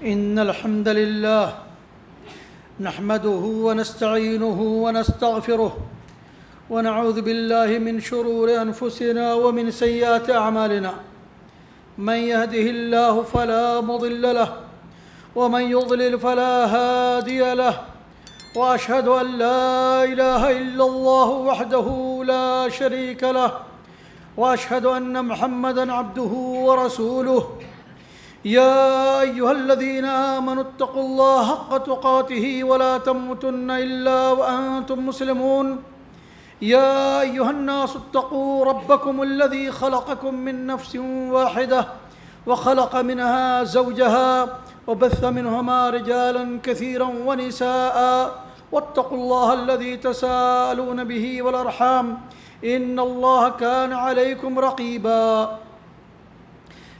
إن الحمد لله نحمده ونستعينه ونستغفره ونعوذ بالله من شرور أنفسنا ومن سيئات أعمالنا. من يهده الله فلا مضل له ومن يضلل فلا هادي له، وأشهد أن لا إله إلا الله وحده لا شريك له، وأشهد أن محمدًا عبده ورسوله. يا أيها الذين آمنوا اتقوا الله حق تقاته ولا تموتن إلا وأنتم مسلمون. يا أيها الناس اتقوا ربكم الذي خلقكم من نفس واحدة وخلق منها زوجها وبث منهما رجالا كثيرا ونساء، واتقوا الله الذي تساءلون به والأرحام إن الله كان عليكم رقيبا.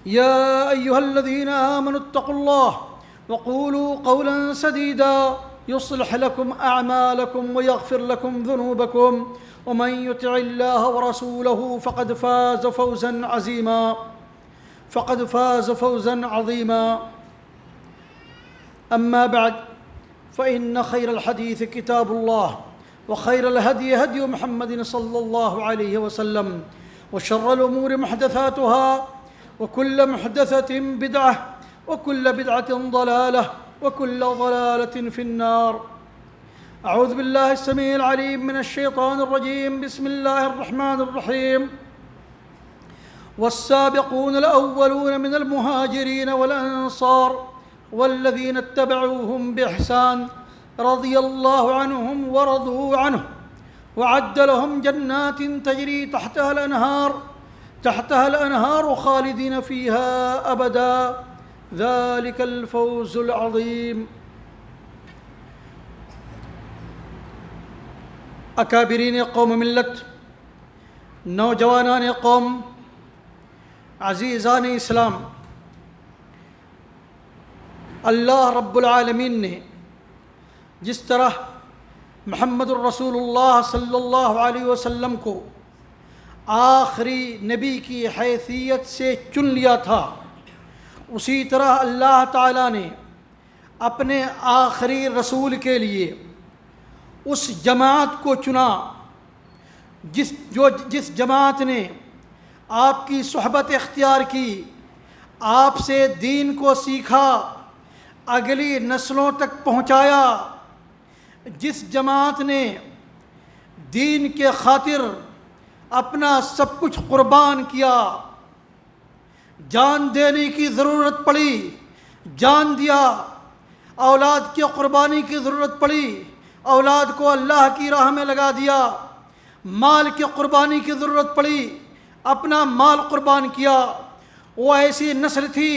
يا أيها الذين آمنوا اتقوا الله وقولوا قولا سديدا يصلح لكم أعمالكم ويغفر لكم ذنوبكم، ومن يطع الله ورسوله فقد فاز فوزا عظيما. أما بعد، فإن خير الحديث كتاب الله، وخير الهدي هدي محمد صلى الله عليه وسلم، وشر الأمور محدثاتها، وكل محدثة بدعة، وكل بدعة ضلالة، وكل ضلالة في النار. أعوذ بالله السميع العليم من الشيطان الرجيم. بسم الله الرحمن الرحيم. والسابقون الأولون من المهاجرين والأنصار والذين اتبعوهم بإحسان رضي الله عنهم ورضوا عنه، وأعد لهم جنات تجري تحتها الأنهار خالدين فيها أبدا، ذلك الفوز العظيم. اکابرین قوم ملت، نوجوانان قوم، عزیزان اسلام، اللہ رب العالمین نے جس طرح محمد الرسول اللہ صلی اللہ علیہ وسلم کو آخری نبی کی حیثیت سے چن لیا تھا، اسی طرح اللہ تعالیٰ نے اپنے آخری رسول کے لیے اس جماعت کو چنا جس جماعت نے آپ کی صحبت اختیار کی، آپ سے دین کو سیکھا، اگلی نسلوں تک پہنچایا، جس جماعت نے دین کے خاطر اپنا سب کچھ قربان کیا، جان دینے کی ضرورت پڑی جان دیا، اولاد کی قربانی کی ضرورت پڑی اولاد کو اللہ کی راہ میں لگا دیا، مال کی قربانی کی ضرورت پڑی اپنا مال قربان کیا. وہ ایسی نسل تھی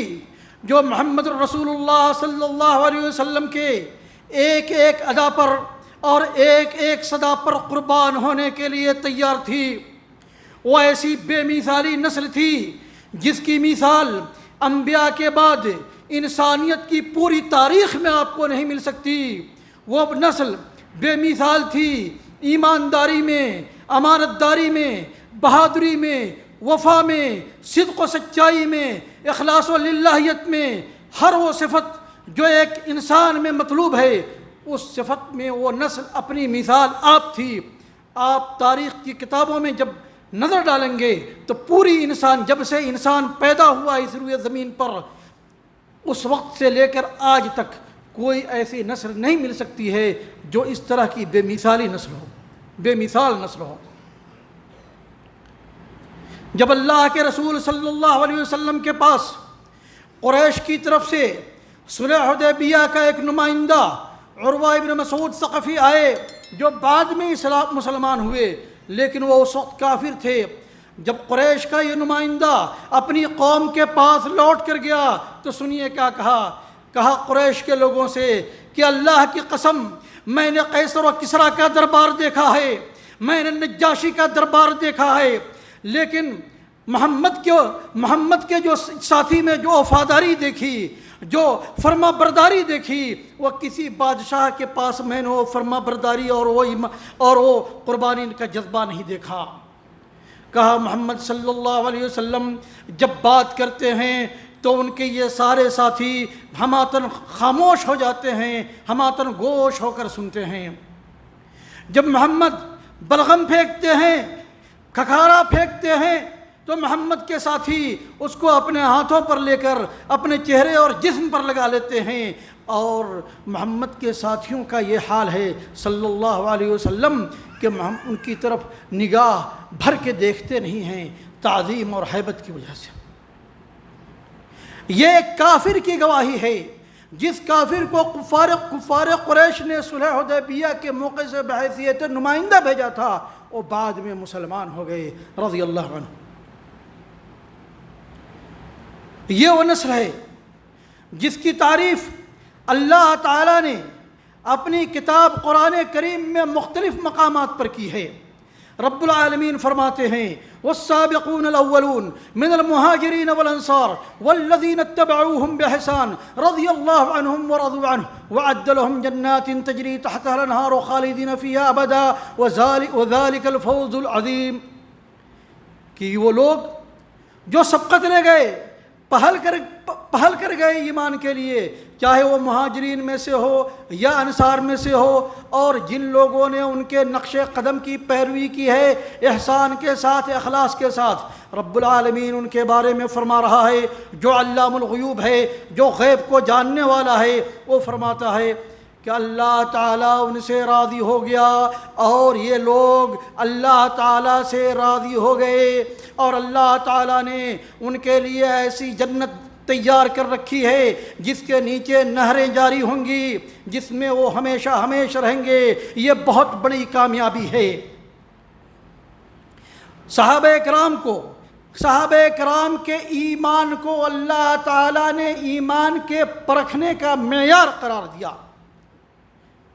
جو محمد الرسول اللہ صلی اللہ علیہ وسلم کے ایک ایک ادا پر اور ایک ایک صدا پر قربان ہونے کے لیے تیار تھی. وہ ایسی بے مثالی نسل تھی جس کی مثال انبیاء کے بعد انسانیت کی پوری تاریخ میں آپ کو نہیں مل سکتی. وہ نسل بے مثال تھی ایمانداری میں، امانت داری میں، بہادری میں، وفا میں، صدق و سچائی میں، اخلاص و للہیت میں. ہر وہ صفت جو ایک انسان میں مطلوب ہے، اس صفت میں وہ نسل اپنی مثال آپ تھی. آپ تاریخ کی کتابوں میں جب نظر ڈالیں گے تو پوری انسان، جب سے انسان پیدا ہوا اس روئے زمین پر، اس وقت سے لے کر آج تک کوئی ایسی نسل نہیں مل سکتی ہے جو اس طرح کی بے مثال نسل ہو. جب اللہ کے رسول صلی اللہ علیہ وسلم کے پاس قریش کی طرف سے صلح حدیبیہ کا ایک نمائندہ عروہ ابن مسعود ثقفی آئے، جو بعد میں مسلمان ہوئے، لیکن وہ اس وقت کافر تھے. جب قریش کا یہ نمائندہ اپنی قوم کے پاس لوٹ کر گیا تو سنیے کیا کہا قریش کے لوگوں سے کہ اللہ کی قسم، میں نے قیصر و کسریٰ کا دربار دیکھا ہے، میں نے نجاشی کا دربار دیکھا ہے، لیکن محمد کے جو ساتھی میں جو وفاداری دیکھی، جو فرما برداری دیکھی، وہ کسی بادشاہ کے پاس میں نے وہ فرما برداری اور وہ قربانی کا جذبہ نہیں دیکھا. کہا محمد صلی اللہ علیہ وسلم جب بات کرتے ہیں تو ان کے یہ سارے ساتھی ہماتن خاموش ہو جاتے ہیں، ہماتن گوش ہو کر سنتے ہیں۔ جب محمد بلغم پھینکتے ہیں، کھکھارا پھینکتے ہیں، تو محمد کے ساتھی اس کو اپنے ہاتھوں پر لے کر اپنے چہرے اور جسم پر لگا لیتے ہیں، اور محمد کے ساتھیوں کا یہ حال ہے صلی اللہ علیہ وسلم کہ ہم ان کی طرف نگاہ بھر کے دیکھتے نہیں ہیں تعظیم اور ہیبت کی وجہ سے۔ یہ ایک کافر کی گواہی ہے، جس کافر کو کفار قریش نے صلح حدیبیہ کے موقع سے بحیثیت نمائندہ بھیجا تھا، وہ بعد میں مسلمان ہو گئے رضی اللہ عنہ۔ یہ وہ نسل ہے جس کی تعریف اللہ تعالیٰ نے اپنی کتاب قرآن کریم میں مختلف مقامات پر کی ہے۔ رب العالمین فرماتے ہیں والسابقون الاولون من المہاجرین والانصار والذین اتبعوهم بإحسان رضی اللہ عنہم ورضوا عنہ وأعد لهم جنات تجری تحتها الانہار خالدین فیہا ابدا وذلک الفوز العظیم، کہ وہ لوگ جو سبقت لے گئے، پہل کر گئے ایمان کے لیے، چاہے وہ مہاجرین میں سے ہو یا انصار میں سے ہو، اور جن لوگوں نے ان کے نقش قدم کی پیروی کی ہے احسان کے ساتھ، اخلاص کے ساتھ۔ رب العالمین ان کے بارے میں فرما رہا ہے، جو علام الغیوب ہے، جو غیب کو جاننے والا ہے، وہ فرماتا ہے کہ اللہ تعالیٰ ان سے راضی ہو گیا اور یہ لوگ اللہ تعالیٰ سے راضی ہو گئے، اور اللہ تعالیٰ نے ان کے لیے ایسی جنت تیار کر رکھی ہے جس کے نیچے نہریں جاری ہوں گی، جس میں وہ ہمیشہ ہمیشہ رہیں گے۔ یہ بہت بڑی کامیابی ہے۔ صحابہ کرام کے ایمان کو اللہ تعالیٰ نے ایمان کے پرکھنے کا معیار قرار دیا۔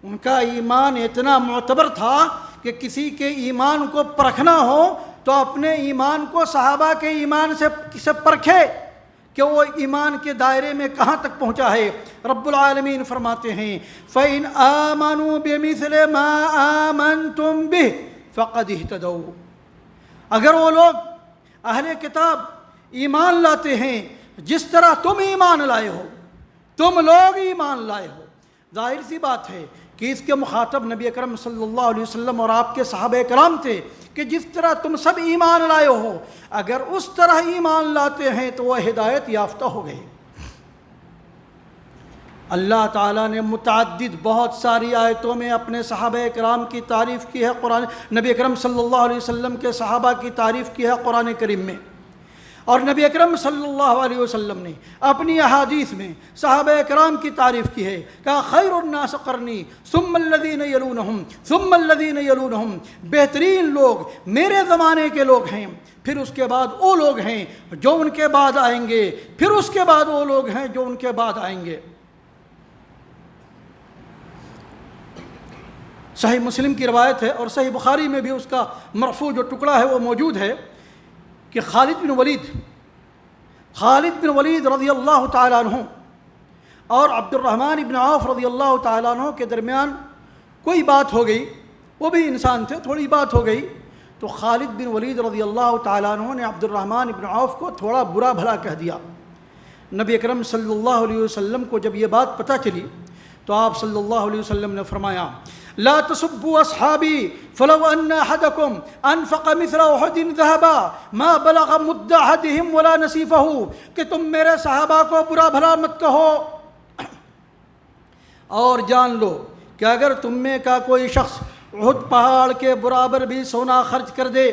ان کا ایمان اتنا معتبر تھا کہ کسی کے ایمان کو پرکھنا ہو تو اپنے ایمان کو صحابہ کے ایمان سے پرکھے کہ وہ ایمان کے دائرے میں کہاں تک پہنچا ہے۔ رب العالمین فرماتے ہیں فَإِنْ آمَنُوا بِمِثْلِ مَا آمَنْتُمْ بِهِ فَقَدْ اهْتَدَوْا، اگر وہ لوگ اہل کتاب ایمان لاتے ہیں جس طرح تم ایمان لائے ہو، تم لوگ ایمان لائے ہو، ظاہر سی بات ہے کہ اس کے مخاطب نبی اکرم صلی اللہ علیہ وسلم اور آپ کے صحابہ کرام تھے کہ جس طرح تم سب ایمان لائے ہو، اگر اس طرح ایمان لاتے ہیں تو وہ ہدایت یافتہ ہو گئے۔ اللہ تعالیٰ نے متعدد بہت ساری آیتوں میں اپنے صحابہ کرام کی تعریف کی ہے، نبی اکرم صلی اللہ علیہ وسلم کے صحابہ کی تعریف کی ہے قرآن کریم میں، اور نبی اکرم صلی اللہ علیہ وسلم نے اپنی احادیث میں صحابہ کرام کی تعریف کی ہے، کہا خیر الناس قرنی ثم الذین یلونہم ثم الذین یلونہم، بہترین لوگ میرے زمانے کے لوگ ہیں، پھر اس کے بعد وہ لوگ ہیں جو ان کے بعد آئیں گے، پھر اس کے بعد وہ لوگ ہیں جو ان کے بعد آئیں گے۔ صحیح مسلم کی روایت ہے اور صحیح بخاری میں بھی اس کا مرفوع جو ٹکڑا ہے وہ موجود ہے کہ خالد بن ولید رضی اللہ تعالیٰ عنہ اور عبد الرحمن بن عوف رضی اللہ تعالیٰ عنہ کے درمیان کوئی بات ہو گئی، وہ بھی انسان تھے، تھوڑی بات ہو گئی تو خالد بن ولید رضی اللہ تعالیٰ عنہ نے عبد الرحمن بن عوف کو تھوڑا برا بھلا کہہ دیا۔ نبی اکرم صلی اللہ علیہ وسلم کو جب یہ بات پتہ چلی تو آپ صلی اللہ علیہ وسلم نے فرمایا لا تسبوا اصحابی فلو ان احدکم انفق مثل احد ذهبا ما بلغ مد احدهم ولا نصیفه، کہ تم میرے صحابہ کو برا بھلا مت کہو، اور جان لو کہ اگر تم میں کا کوئی شخص احد پہاڑ کے برابر بھی سونا خرچ کر دے،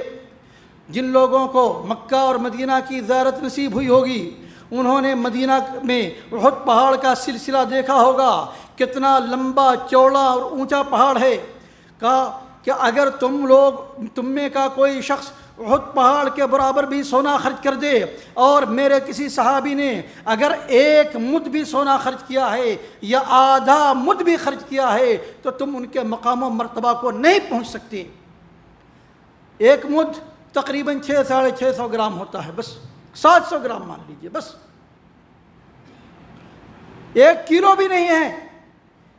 جن لوگوں کو مکہ اور مدینہ کی زیارت نصیب ہوئی ہوگی انہوں نے مدینہ میں احد پہاڑ کا سلسلہ دیکھا ہوگا، کتنا لمبا چوڑا اور اونچا پہاڑ ہے، کہا کہ اگر تم میں کا کوئی شخص احد پہاڑ کے برابر بھی سونا خرچ کر دے، اور میرے کسی صحابی نے اگر 1 مد بھی سونا خرچ کیا ہے یا آدھا مد بھی خرچ کیا ہے تو تم ان کے مقام و مرتبہ کو نہیں پہنچ سکتے۔ 1 مد تقریباً 600-650 گرام ہوتا ہے، بس 700 گرام مان لیجئے، بس 1 کلو بھی نہیں ہے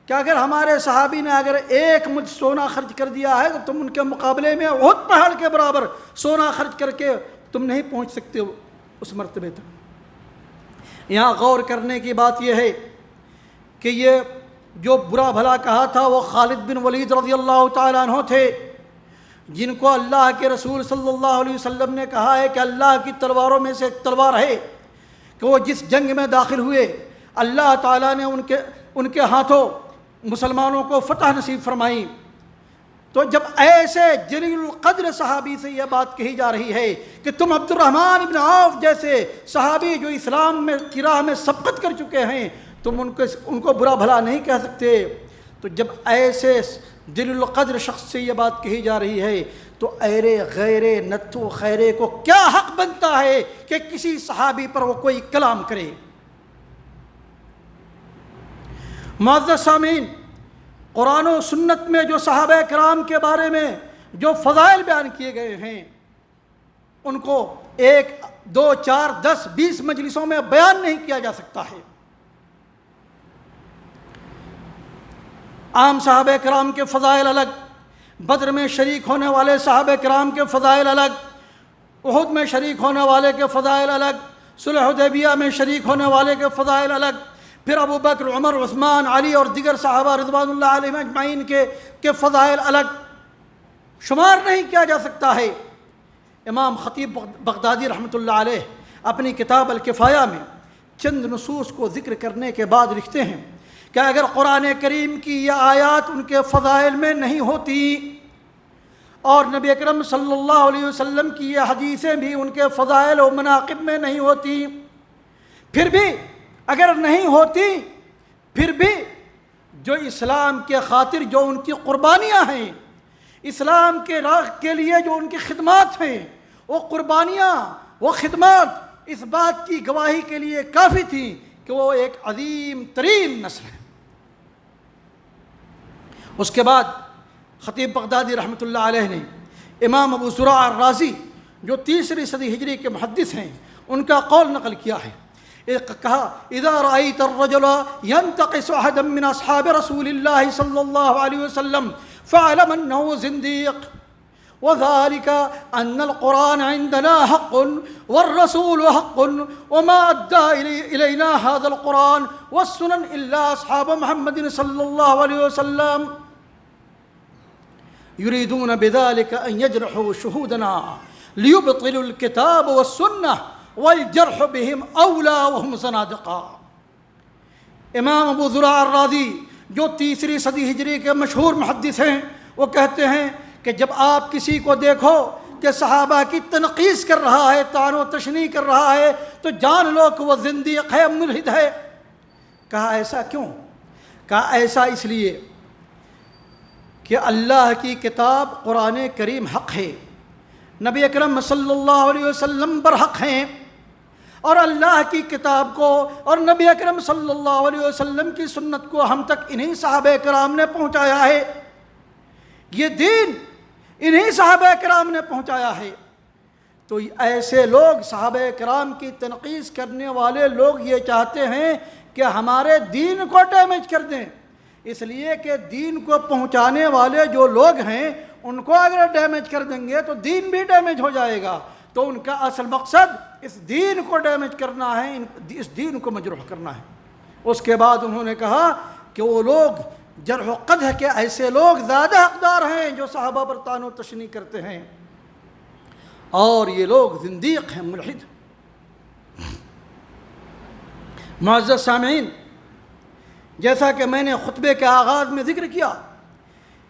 کہ اگر ہمارے صحابی نے اگر 1 مد سونا خرچ کر دیا ہے تو تم ان کے مقابلے میں احد پہاڑ کے برابر سونا خرچ کر کے تم نہیں پہنچ سکتے اس مرتبے تک۔ یہاں غور کرنے کی بات یہ ہے کہ یہ جو برا بھلا کہا تھا وہ خالد بن ولید رضی اللہ تعالیٰ عنہ تھے، جن کو اللہ کے رسول صلی اللہ علیہ وسلم نے کہا ہے کہ اللہ کی تلواروں میں سے ایک تلوار ہے کہ وہ جس جنگ میں داخل ہوئے اللہ تعالیٰ نے ان کے ہاتھوں مسلمانوں کو فتح نصیب فرمائی۔ تو جب ایسے جلیل القدر صحابی سے یہ بات کہی جا رہی ہے کہ تم عبد الرحمن بن عوف جیسے صحابی جو اسلام میں کی راہ میں سبقت کر چکے ہیں، تم ان کو برا بھلا نہیں کہہ سکتے، تو جب ایسے جلیل القدر شخص سے یہ بات کہی جا رہی ہے تو ایرے غیرے نتھو خیرے کو کیا حق بنتا ہے کہ کسی صحابی پر وہ کوئی کلام کرے؟ معزز سامعین، قرآن و سنت میں جو صحابہ کرام کے بارے میں جو فضائل بیان کیے گئے ہیں ان کو 1 2 4 10 20 مجلسوں میں بیان نہیں کیا جا سکتا ہے۔ عام صحابہ کرام کے فضائل الگ، بدر میں شریک ہونے والے صحابہ کرام کے فضائل الگ، احد میں شریک ہونے والے کے فضائل الگ، صلح حدیبیہ میں شریک ہونے والے کے فضائل الگ، پھر ابو بکر، عمر، عثمان، علی اور دیگر صحابہ رضوان اللہ علیہم اجمعین کے فضائل الگ شمار نہیں کیا جا سکتا ہے۔ امام خطیب بغدادی رحمۃ اللہ علیہ اپنی کتاب الکفایہ میں چند نصوص کو ذکر کرنے کے بعد لکھتے ہیں کہ اگر قرآن کریم کی یہ آیات ان کے فضائل میں نہیں ہوتی اور نبی اکرم صلی اللہ علیہ وسلم کی یہ حدیثیں بھی ان کے فضائل و مناقب میں نہیں ہوتی، پھر بھی اگر نہیں ہوتی پھر بھی جو اسلام کے خاطر جو ان کی قربانیاں ہیں، اسلام کے راہ کے لیے جو ان کی خدمات ہیں، وہ قربانیاں، وہ خدمات اس بات کی گواہی کے لیے کافی تھیں کہ وہ ایک عظیم ترین نسل ہے۔ اس کے بعد خطیب بغدادی رحمۃ اللہ علیہ نے امام ابو زرع الرازی جو 3 صدی ہجری کے محدث ہیں ان کا قول نقل کیا ہے، کہا اذا رأيت الرجل ينتقص احدا من اصحاب رسول الله صلى الله عليه وسلم فاعلم انه زنديق وذلك ان القرآن عندنا حق والرسول حق وما ادى الينا هذا القرآن والسنن الا اصحاب محمد صلى الله عليه وسلم يريدون بذلك ان يجرحوا شهودنا ليبطلوا الكتاب والسنة والجرح بهم اولا وهم زنادقہ۔ امام ابو زرع الرازی جو 3 صدی ہجری کے مشہور محدث ہیں وہ کہتے ہیں کہ جب آپ کسی کو دیکھو کہ صحابہ کی تنقیص کر رہا ہے، طعن و تشنیع کر رہا ہے، تو جان لو کہ وہ زندیق ہے، ملحد ہے۔ کہا ایسا کیوں؟ کہا ایسا اس لیے کہ اللہ کی کتاب قرآن کریم حق ہے، نبی اکرم صلی اللہ علیہ وسلم برحق ہیں، اور اللہ کی کتاب کو اور نبی اکرم صلی اللہ علیہ وسلم کی سنت کو ہم تک انہی صحابہ کرام نے پہنچایا ہے، یہ دین انہی صحابہ کرام نے پہنچایا ہے۔ تو ایسے لوگ، صحابہ کرام کی تنقیص کرنے والے لوگ یہ چاہتے ہیں کہ ہمارے دین کو ڈیمیج کر دیں، اس لیے کہ دین کو پہنچانے والے جو لوگ ہیں ان کو اگر ڈیمیج کر دیں گے تو دین بھی ڈیمیج ہو جائے گا۔ تو ان کا اصل مقصد اس دین کو ڈیمیج کرنا ہے، اس دین کو مجروح کرنا ہے۔ اس کے بعد انہوں نے کہا کہ وہ لوگ جرح و قدح کے ایسے لوگ زیادہ حقدار ہیں جو صحابہ پر طعن و تشنیع کرتے ہیں، اور یہ لوگ زندیق ہیں، ملحد۔ معزز سامعین، جیسا کہ میں نے خطبے کے آغاز میں ذکر کیا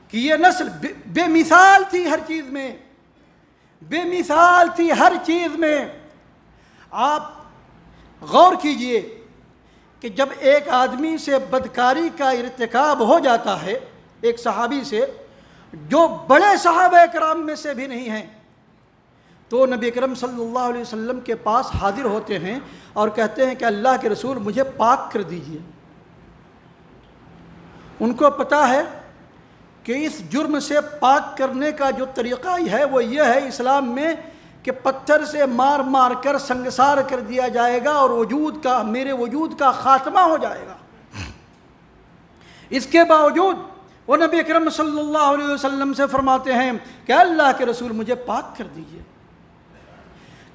کہ یہ نسل بے مثال تھی ہر چیز میں، بے مثال تھی ہر چیز میں۔ آپ غور کیجئے کہ جب ایک آدمی سے بدکاری کا ارتکاب ہو جاتا ہے، ایک صحابی سے جو بڑے صحابہ کرام میں سے بھی نہیں ہیں، تو نبی اکرم صلی اللہ علیہ وسلم کے پاس حاضر ہوتے ہیں اور کہتے ہیں کہ اللہ کے رسول مجھے پاک کر دیجئے۔ ان کو پتہ ہے کہ اس جرم سے پاک کرنے کا جو طریقہ ہے وہ یہ ہے اسلام میں کہ پتھر سے مار مار کر سنگسار کر دیا جائے گا اور میرے وجود کا خاتمہ ہو جائے گا۔ اس کے باوجود وہ نبی اکرم صلی اللہ علیہ وسلم سے فرماتے ہیں کہ اللہ کے رسول مجھے پاک کر دیجئے۔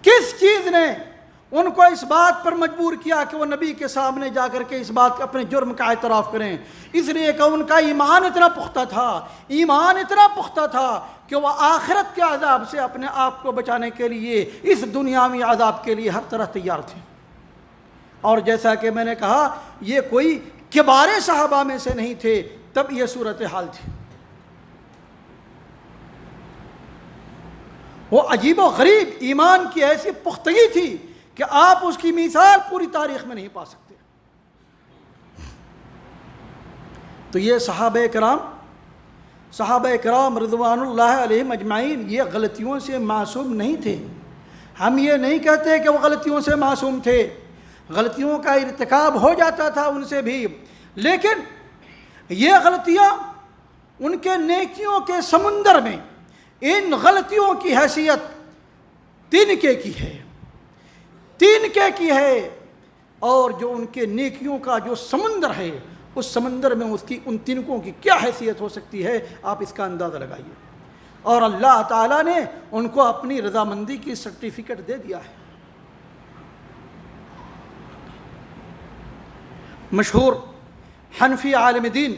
کس چیز نے ان کو اس بات پر مجبور کیا کہ وہ نبی کے سامنے جا کر کے اس بات اپنے جرم کا اعتراف کریں، اس لیے کہ ان کا ایمان اتنا پختہ تھا کہ وہ آخرت کے عذاب سے اپنے آپ کو بچانے کے لیے اس دنیاوی عذاب کے لیے ہر طرح تیار تھے۔ اور جیسا کہ میں نے کہا، یہ کوئی کبار صحابہ میں سے نہیں تھے، تب یہ صورتحال تھی۔ وہ عجیب و غریب ایمان کی ایسی پختگی تھی کہ آپ اس کی مثال پوری تاریخ میں نہیں پا سکتے۔ تو یہ صحابہ کرام رضوان اللہ علیہم اجمعین یہ غلطیوں سے معصوم نہیں تھے۔ ہم یہ نہیں کہتے کہ وہ غلطیوں سے معصوم تھے، غلطیوں کا ارتکاب ہو جاتا تھا ان سے بھی، لیکن یہ غلطیاں ان کے نیکیوں کے سمندر میں ان غلطیوں کی حیثیت تنکے کی ہے، اور جو ان کے نیکیوں کا جو سمندر ہے اس سمندر میں ان تنکوں کی کیا حیثیت ہو سکتی ہے، آپ اس کا اندازہ لگائیے۔ اور اللہ تعالیٰ نے ان کو اپنی رضامندی کی سرٹیفکیٹ دے دیا ہے۔ مشہور حنفی عالم دین،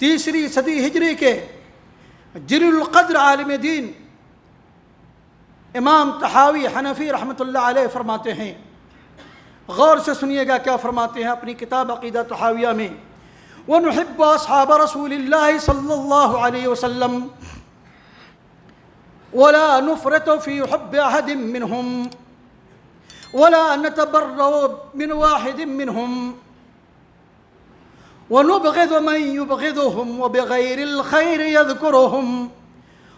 3 صدی ہجری کے جلیل القدر عالم دین امام طحاوی حنفی رحمۃ اللہ علیہ فرماتے ہیں، غور سے سنیے گا کیا فرماتے ہیں اپنی کتاب عقیدہ طحاویہ میں، وَنُحِبُّ أَصْحَابَ رَسُولِ اللَّهِ صلی اللہ علیہ وسلم وَلَا نُفْرِطُ فِي حُبِّ أَحَدٍ مِّنْهُمْ وَلَا نَتَبَرَّأُ مِنْ وَاحِدٍ مِّنْهُمْ وَنُبْغِضُ مَنْ يُبْغِضُهُمْ وَبِغَيْرِ الْخَيْرِ يَذْكُرُهُمْ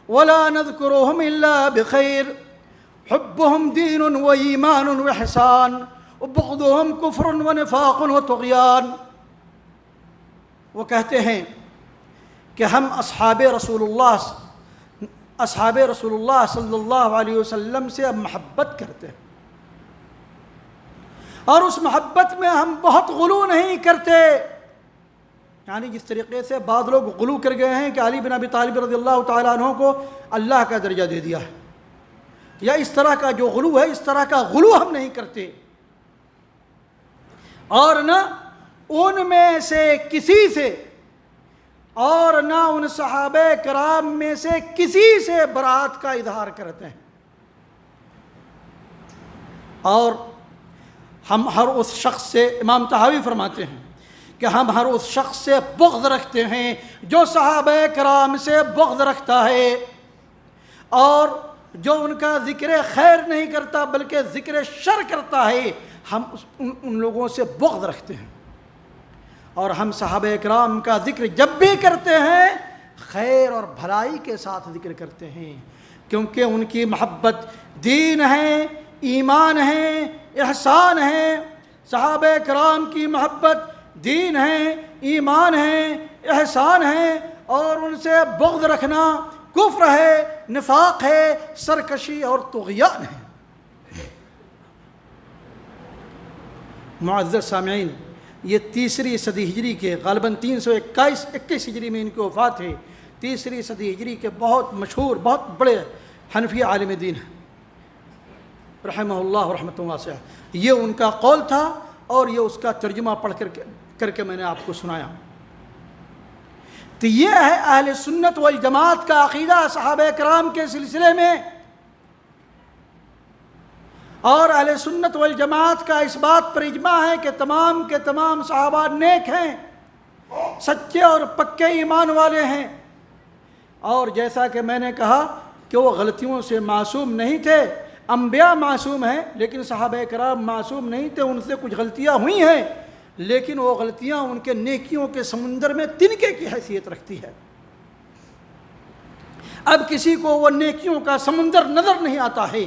وَلَا نَذْكُرُهُمْ إِلَّا بِخَيْرٍ حُبُّهُمْ دِينٌ وَإِيمَانٌ وَإِحْسَانٌ وَبُغْضُهُمْ كُفْرٌ وَنِفَاقٌ وَطُغْيَانٌ۔ وہ کہتے ہیں کہ ہم اصحاب رسول اللہ صلی اللہ علیہ وسلم سے محبت کرتے ہیں، اور اس محبت میں ہم بہت غلو نہیں کرتے، یعنی جس طریقے سے بعض لوگ غلو کر گئے ہیں کہ علی بن ابی طالب رضی اللہ تعالیٰ عنہ کو اللہ کا درجہ دے دیا ہے، یا اس طرح کا جو غلو ہے، اس طرح کا غلو ہم نہیں کرتے، اور نہ ان میں سے کسی سے، اور نہ ان صحابہ کرام میں سے کسی سے برات کا اظہار کرتے ہیں، اور ہم ہر اس شخص سے، امام طحاوی فرماتے ہیں کہ ہم ہر اس شخص سے بغض رکھتے ہیں جو صحابہ کرام سے بغض رکھتا ہے، اور جو ان کا ذکر خیر نہیں کرتا بلکہ ذکر شر کرتا ہے، ہم ان لوگوں سے بغض رکھتے ہیں، اور ہم صحابہ کرام کا ذکر جب بھی کرتے ہیں خیر اور بھلائی کے ساتھ ذکر کرتے ہیں، کیونکہ ان کی محبت دین ہے، ایمان ہے، احسان ہے۔ صحابہ کرام کی محبت دین ہے، ایمان ہے، احسان ہے، اور ان سے بغض رکھنا کفر ہے، نفاق ہے، سرکشی اور طغیان ہے۔ معزز سامعین، یہ 3 صدی ہجری کے غالباً 321 ہجری میں ان کی وفات ہے، 3 صدی ہجری کے بہت مشہور، بہت بڑے حنفی عالم دین ہیں رحمہ اللہ رحمۃ واسعہ۔ یہ ان کا قول تھا، اور یہ اس کا ترجمہ پڑھ کر کے میں نے آپ کو سنایا۔ تو یہ ہے اہل سنت والجماعت کا عقیدہ صحابہ کرام کے سلسلے میں، اور اہل سنت والجماعت کا اس بات پر اجماع ہے کہ تمام کے تمام صحابہ نیک ہیں، سچے اور پکے ایمان والے ہیں، اور جیسا کہ میں نے کہا کہ وہ غلطیوں سے معصوم نہیں تھے۔ انبیاء معصوم ہیں لیکن صحابہ کرام معصوم نہیں تھے، ان سے کچھ غلطیاں ہوئی ہیں، لیکن وہ غلطیاں ان کے نیکیوں کے سمندر میں تنکے کی حیثیت رکھتی ہے۔ اب کسی کو وہ نیکیوں کا سمندر نظر نہیں آتا ہے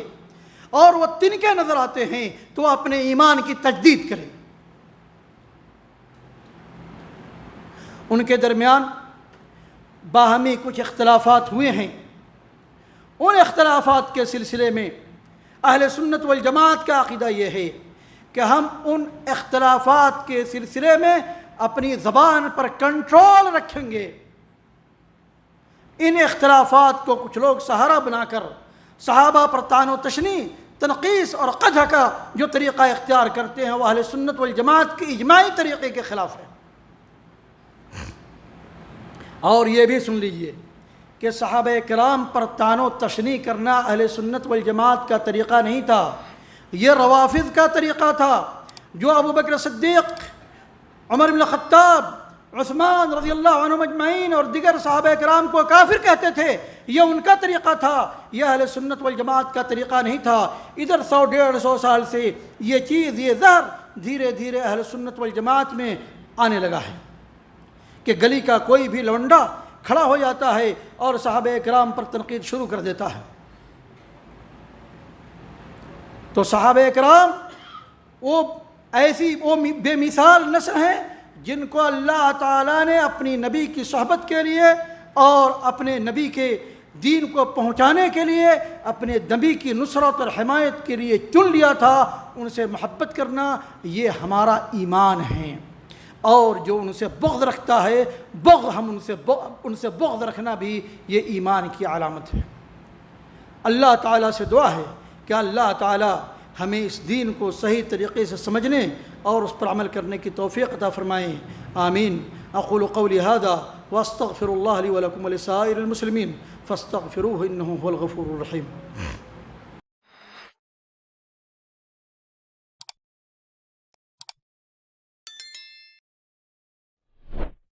اور وہ تنکے نظر آتے ہیں تو اپنے ایمان کی تجدید کرے۔ ان کے درمیان باہمی کچھ اختلافات ہوئے ہیں، ان اختلافات کے سلسلے میں اہل سنت والجماعت کا عقیدہ یہ ہے کہ ہم ان اختلافات کے سلسلے میں اپنی زبان پر کنٹرول رکھیں گے۔ ان اختلافات کو کچھ لوگ سہارا بنا کر صحابہ پر طعن و تشنیع، تنقیص اور قدح کا جو طریقہ اختیار کرتے ہیں وہ اہل سنت والجماعت کے اجماعی طریقے کے خلاف ہے۔ اور یہ بھی سن لیجئے کہ صحابہ کرام پر طعن و تشنیع کرنا اہل سنت والجماعت کا طریقہ نہیں تھا، یہ روافض کا طریقہ تھا، جو ابو بکر صدیق، عمر بن الخطاب، عثمان رضی اللہ عنہم اجمعین اور دیگر صحابہ کرام کو کافر کہتے تھے، یہ ان کا طریقہ تھا، یہ اہل سنت والجماعت کا طریقہ نہیں تھا۔ ادھر 100-150 سال سے یہ چیز، یہ زہر دھیرے دھیرے اہل سنت والجماعت میں آنے لگا ہے کہ گلی کا کوئی بھی لونڈا کھڑا ہو جاتا ہے اور صحابہ کرام پر تنقید شروع کر دیتا ہے۔ تو صحابہ کرام وہ ایسی بے مثال نسل ہیں جن کو اللہ تعالیٰ نے اپنی نبی کی صحبت کے لیے اور اپنے نبی کے دین کو پہنچانے کے لیے، اپنے نبی کی نصرت اور حمایت کے لیے چن لیا تھا۔ ان سے محبت کرنا یہ ہمارا ایمان ہے، اور جو ان سے بغض رکھتا ہے، ان سے بغض رکھنا بھی یہ ایمان کی علامت ہے۔ اللہ تعالیٰ سے دعا ہے کہ اللہ تعالیٰ ہمیں اس دین کو صحیح طریقے سے سمجھنے اور اس پر عمل کرنے کی توفیق عطا فرمائیں، آمین۔ اقول قولی ھذا واستغفر اللہ لی ولکم ولسائر المسلمین فاستغفروہ انہ هو الغفور الرحیم۔